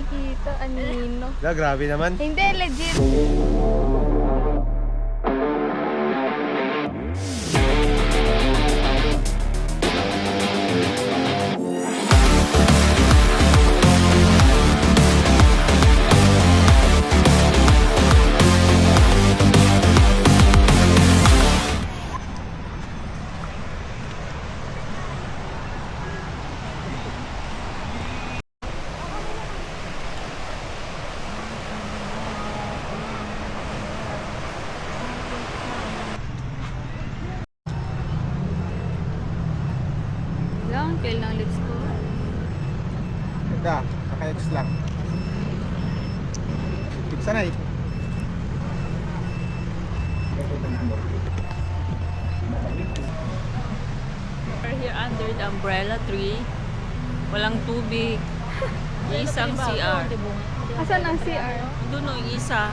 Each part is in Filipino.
nakikita. Anino. Grabe naman. Hindi, legit. Lang, kailang let's go. Ganda, naka-X lang. Sanay. We're here under the umbrella tree. Walang tubig. Isang CR. Asan ang CR? Doon o, isa.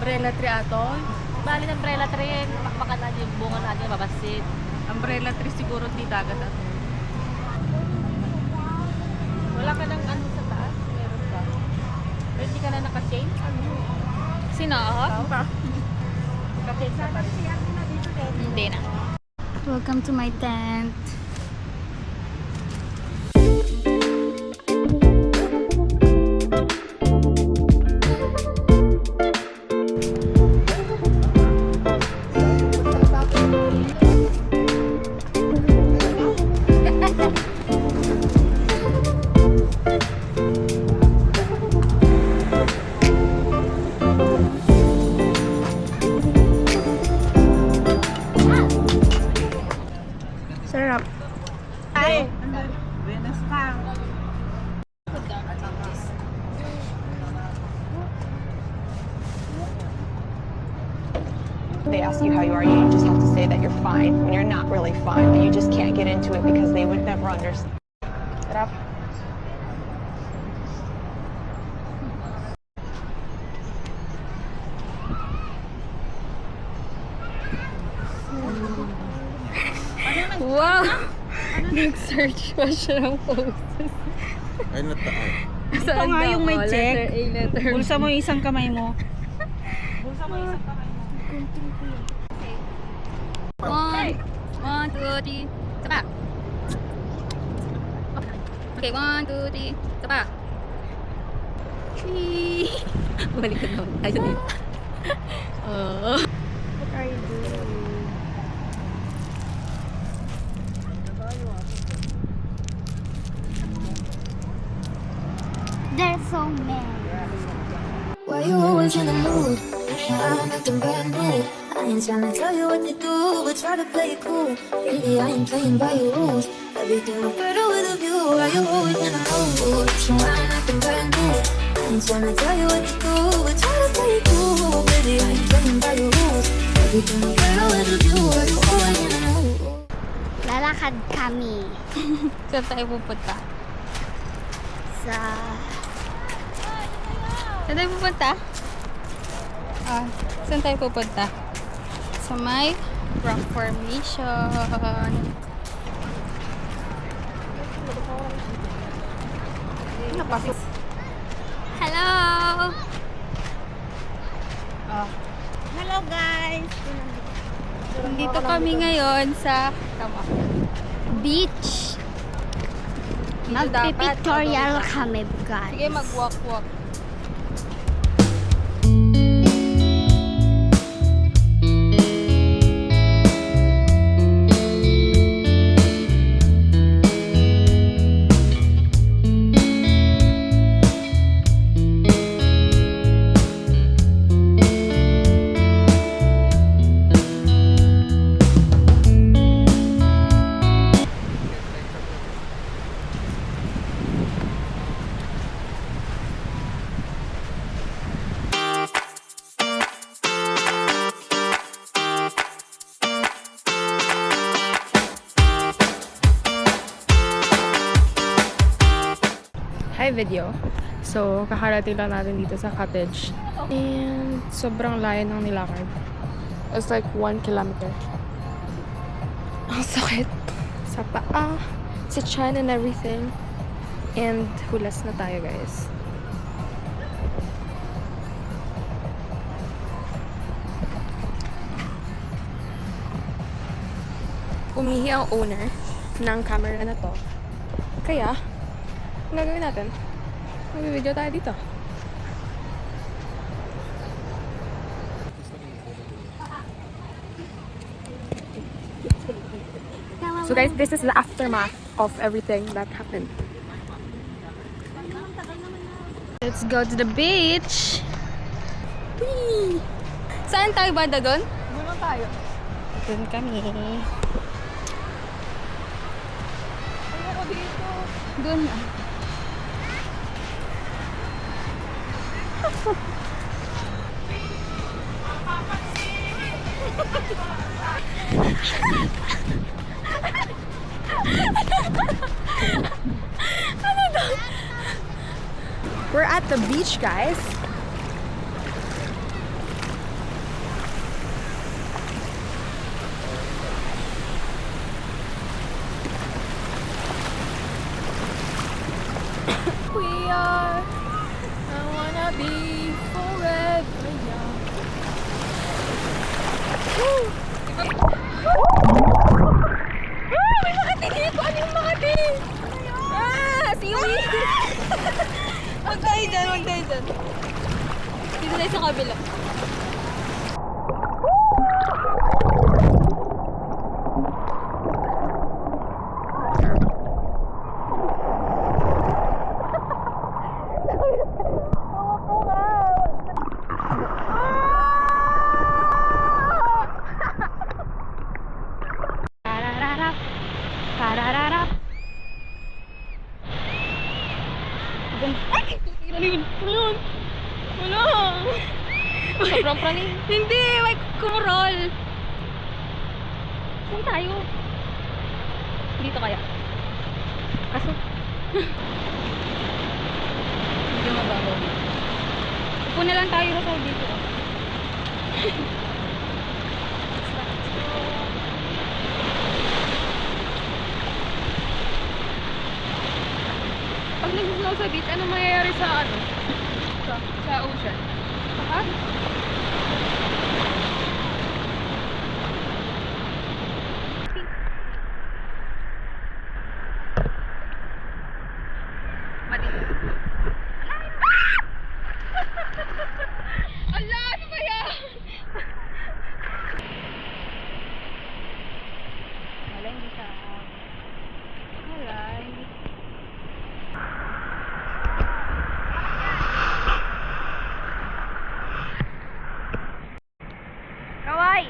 Umbrella tree ato. Bali ng umbrella tree, makbakan natin yung bunga natin, babasit. Umbrella tree siguro di dagat ato. Wala ka ng ano sa taas? Meron ka. Pero hindi ka na naka-chain? Sino ako? Naka-chain sa taas. Hindi na. Welcome to my tent. Sarap. Ay! Buenas ka. They ask you how you are, you just have to say that you're fine when you're not really fine, but you just can't get into it because they would never understand. Sarap. Wow! Nag-search pa siya ng poses. Ay, nataan. Ito nga yung may check. Letter A, letter B. Bulsa mo yung isang kamay mo. Bulsa mo yung isang kamay mo. 1, 2, 3, sapa. Okay, 1, 2, 3, sapa. Balik ka daw. Ayun yun. Oh. What are you doing? They're so mad. Why you always in the mood? I'm acting brand new. I ain't trying to tell you what to do, but try to play it cool. Baby, I ain't playing by your rules. Everything look better with a view. Why you always in the mood? So I'm acting brand new. I ain't trying to tell you what to do, but try to play it cool. Baby, I ain't playing by your rules. Everything look better with a view. Why you always in the mood? Lalakad kami Saan tayo pupunta? sa Saan tayo pupunta? Saan tayo pupunta? Sa may rock formation. Napasok. Hello! Hello guys! Dito kami ngayon sa beach. Dito dapat. Magpipictorial kami, guys. Sige, mag-walk-walk. Hi video. So, kakarating lang natin dito sa cottage. And sobrang layo ng nilakad. It's like 1 kilometer. Ang sakit sa paa, sa chan and everything. And hulas na tayo, guys. Umihi ang owner ng camera na to. Kaya, ang gagawin natin? Mag-video tayo dito. So guys, this is the aftermath of everything that happened. Let's go to the beach! Whee! Saan tayo, banda doon? Doon tayo. Doon kami. Ayoko dito. Doon na. We're at the beach, guys. We are. I wanna be forever young. May makatingin ko! Ano yung makatingin? Siwi! Huwag tayo dyan, huwag tayo dyan. Dito tayo sa kabila. Karararap. Karararap. Ay! Tulun! Tulun! Sobrang praning. Hindi! May kumurol! Saan tayo? Dito kaya? Kaso? Hindi mababaw. Upo na lang tayo sa dito. Pag nag-snow sa beach, ano mangyayari sa ano? Sa ocean? Ha? Ala, ano ba yan? Wala, hindi siya. Wala, hindi. Kawai!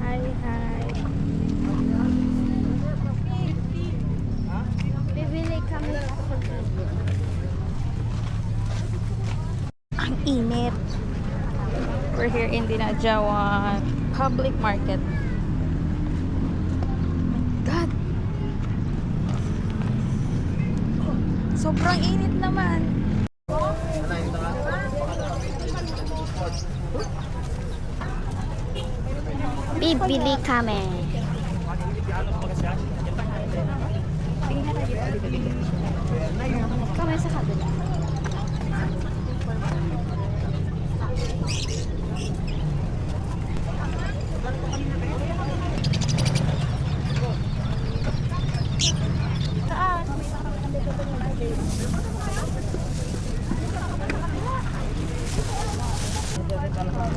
Hi, hi. Bibili kami sa Ang init. We're here in Dinajawan Public Market. God! Sobrang init naman. Bibili kami. Kami sa kabila.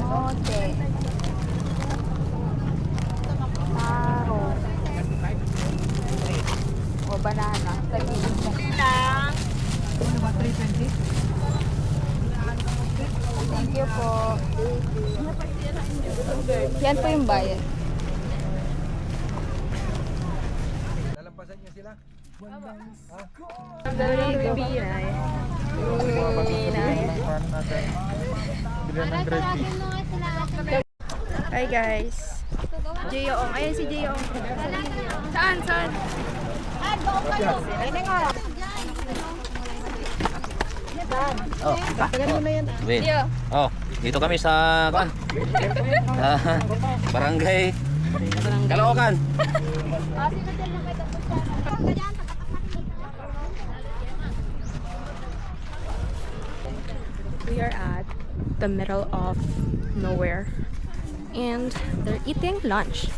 Mote. Taro. O banana. Thank you po. Yan po yung bayad. Lalampasan niyo sila? Bilan ng grade B. Hi guys. Jeyoong. Ayan si Jeyoong. Saan? Saan? Wait. Oh, dito kami sa kan. Barangay Caloocan. We are at the middle of nowhere and they're eating lunch.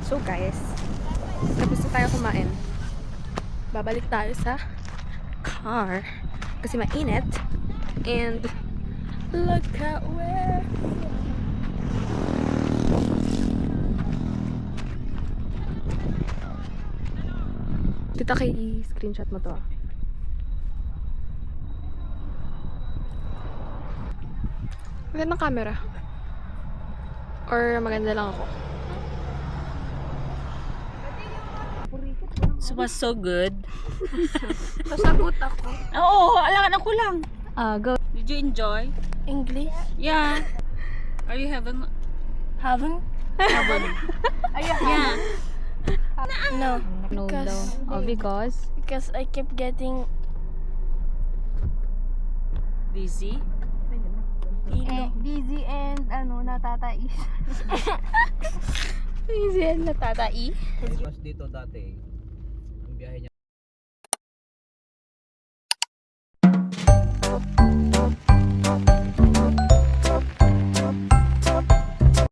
So guys, tapos na tayo kumain. Babalik tayo sa car kasi mainit. And look at where Tita kay i-screenshot mo to. Magandang camera. Or maganda lang ako. It was so good. Sasagot ako. Oo, alangan ako lang. Go. Did you enjoy? English? Yeah. Are you having? Having? Yeah. No. No Because- daw. Oh, because? Because I kept getting Busy. Busy and natatais. busy and natatai. Mas dito dati, ang biyahe niya